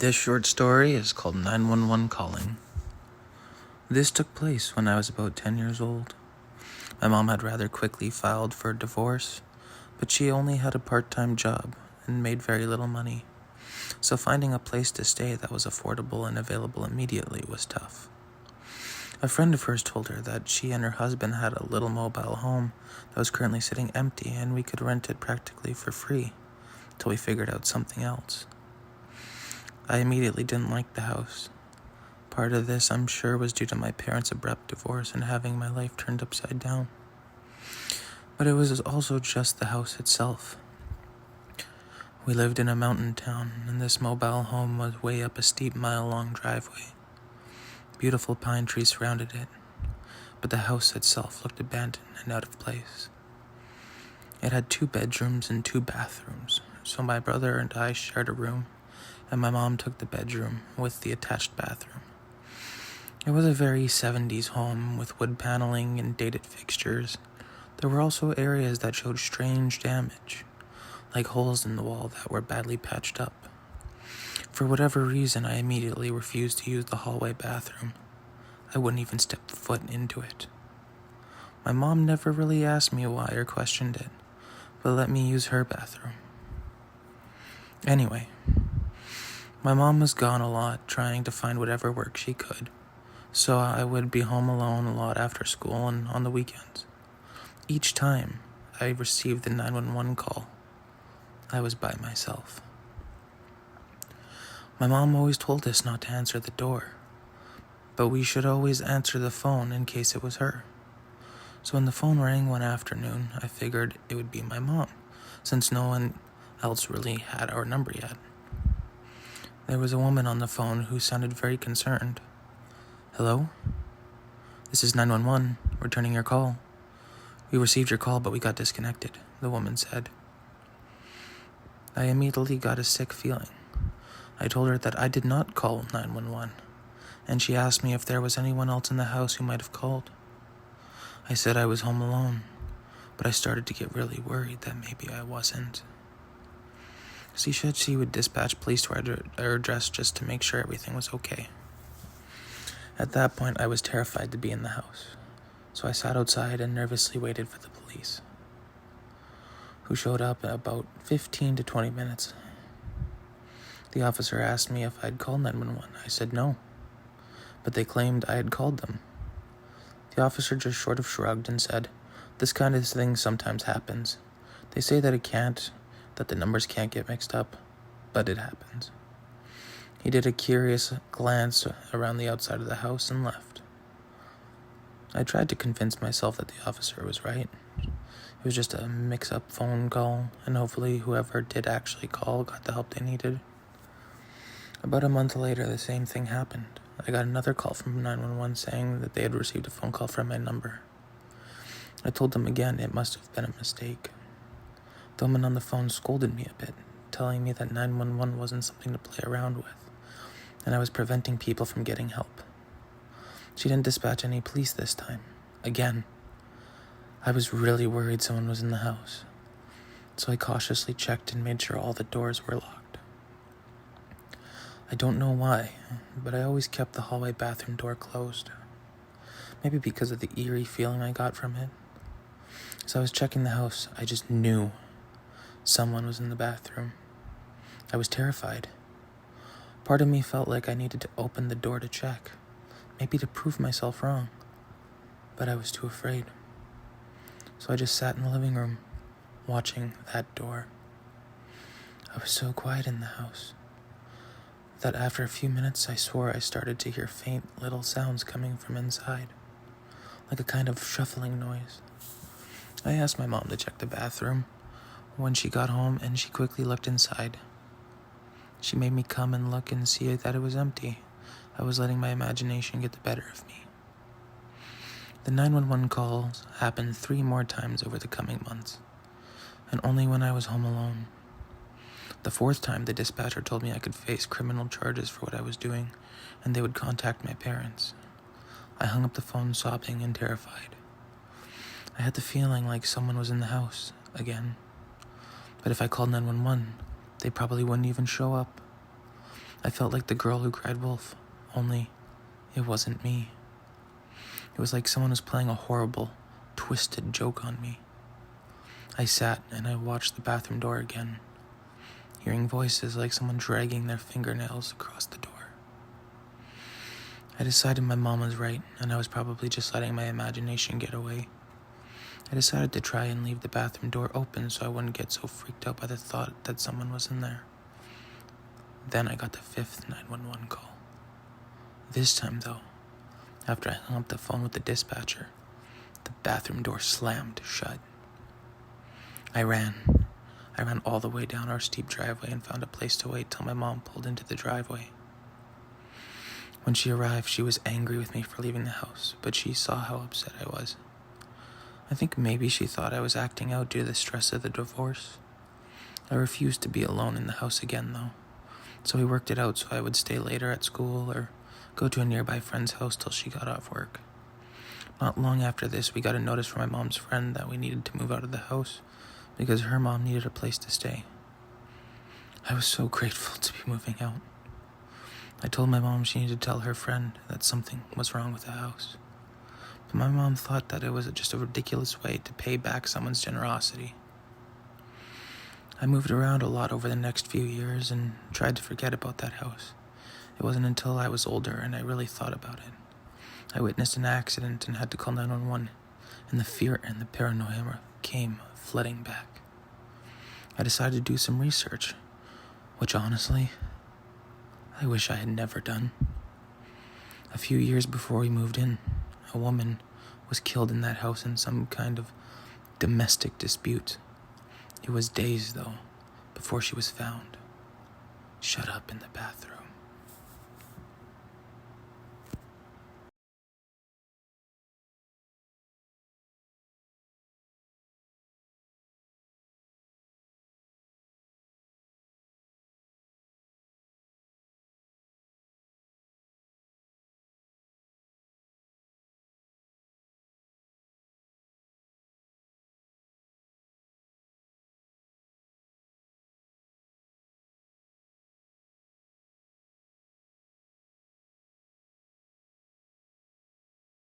This short story is called 911 Calling. This took place when I was about 10 years old. My mom had rather quickly filed for a divorce, but she only had a part-time job and made very little money, so finding a place to stay that was affordable and available immediately was tough. A friend of hers told her that she and her husband had a little mobile home that was currently sitting empty and we could rent it practically for free till we figured out something else. I immediately didn't like the house. Part of this, I'm sure, was due to my parents' abrupt divorce and having my life turned upside down. But it was also just the house itself. We lived in a mountain town, and this mobile home was way up a steep mile-long driveway. Beautiful pine trees surrounded it, but the house itself looked abandoned and out of place. It had 2 bedrooms and 2 bathrooms, so my brother and I shared a room, and my mom took the bedroom with the attached bathroom. It was a very 70s home with wood paneling and dated fixtures. There were also areas that showed strange damage, like holes in the wall that were badly patched up. For whatever reason, I immediately refused to use the hallway bathroom. I wouldn't even step foot into it. My mom never really asked me why or questioned it, but let me use her bathroom. Anyway, my mom was gone a lot trying to find whatever work she could, so I would be home alone a lot after school and on the weekends. Each time I received the 911 call, I was by myself. My mom always told us not to answer the door, but we should always answer the phone in case it was her. So when the phone rang one afternoon, I figured it would be my mom, since no one else really had our number yet. There was a woman on the phone who sounded very concerned. "Hello? This is 911, returning your call. We received your call, but we got disconnected," the woman said. I immediately got a sick feeling. I told her that I did not call 911, and she asked me if there was anyone else in the house who might have called. I said I was home alone, but I started to get really worried that maybe I wasn't. She said she would dispatch police to our address just to make sure everything was okay. At that point, I was terrified to be in the house, so I sat outside and nervously waited for the police, who showed up in about 15 to 20 minutes. The officer asked me if I'd called 911. I said no, but they claimed I had called them. The officer just sort of shrugged and said, "This kind of thing sometimes happens. They say that the numbers can't get mixed up, but it happens." He did a curious glance around the outside of the house and left. I tried to convince myself that the officer was right. It was just a mix-up phone call, and hopefully whoever did actually call got the help they needed. About a month later, the same thing happened. I got another call from 911 saying that they had received a phone call from my number. I told them again it must have been a mistake. The woman on the phone scolded me a bit, telling me that 911 wasn't something to play around with, and I was preventing people from getting help. She didn't dispatch any police this time. Again, I was really worried someone was in the house, so I cautiously checked and made sure all the doors were locked. I don't know why, but I always kept the hallway bathroom door closed. Maybe because of the eerie feeling I got from it. As I was checking the house, I just knew someone was in the bathroom. I was terrified. Part of me felt like I needed to open the door to check, maybe to prove myself wrong, but I was too afraid. So I just sat in the living room, watching that door. I was so quiet in the house that after a few minutes I swore I started to hear faint little sounds coming from inside, like a kind of shuffling noise. I asked my mom to check the bathroom when she got home, and she quickly looked inside. She made me come and look and see that it was empty. I was letting my imagination get the better of me. The 911 calls happened 3 more times over the coming months, and only when I was home alone. The 4th time, the dispatcher told me I could face criminal charges for what I was doing, and they would contact my parents. I hung up the phone sobbing and terrified. I had the feeling like someone was in the house again, but if I called 911, they probably wouldn't even show up. I felt like the girl who cried wolf, only it wasn't me. It was like someone was playing a horrible, twisted joke on me. I sat and I watched the bathroom door again, hearing voices like someone dragging their fingernails across the door. I decided my mom was right, and I was probably just letting my imagination get away. I decided to try and leave the bathroom door open so I wouldn't get so freaked out by the thought that someone was in there. Then I got the 5th 911 call. This time, though, after I hung up the phone with the dispatcher, the bathroom door slammed shut. I ran all the way down our steep driveway and found a place to wait till my mom pulled into the driveway. When she arrived, she was angry with me for leaving the house, but she saw how upset I was. I think maybe she thought I was acting out due to the stress of the divorce. I refused to be alone in the house again, though, so we worked it out so I would stay later at school or go to a nearby friend's house till she got off work. Not long after this, we got a notice from my mom's friend that we needed to move out of the house because her mom needed a place to stay. I was so grateful to be moving out. I told my mom she needed to tell her friend that something was wrong with the house. But my mom thought that it was just a ridiculous way to pay back someone's generosity. I moved around a lot over the next few years and tried to forget about that house. It wasn't until I was older and I really thought about it. I witnessed an accident and had to call 911, and the fear and the paranoia came flooding back. I decided to do some research, which honestly, I wish I had never done. A few years before we moved in, a woman was killed in that house in some kind of domestic dispute. It was days, though, before she was found, shut up in the bathroom.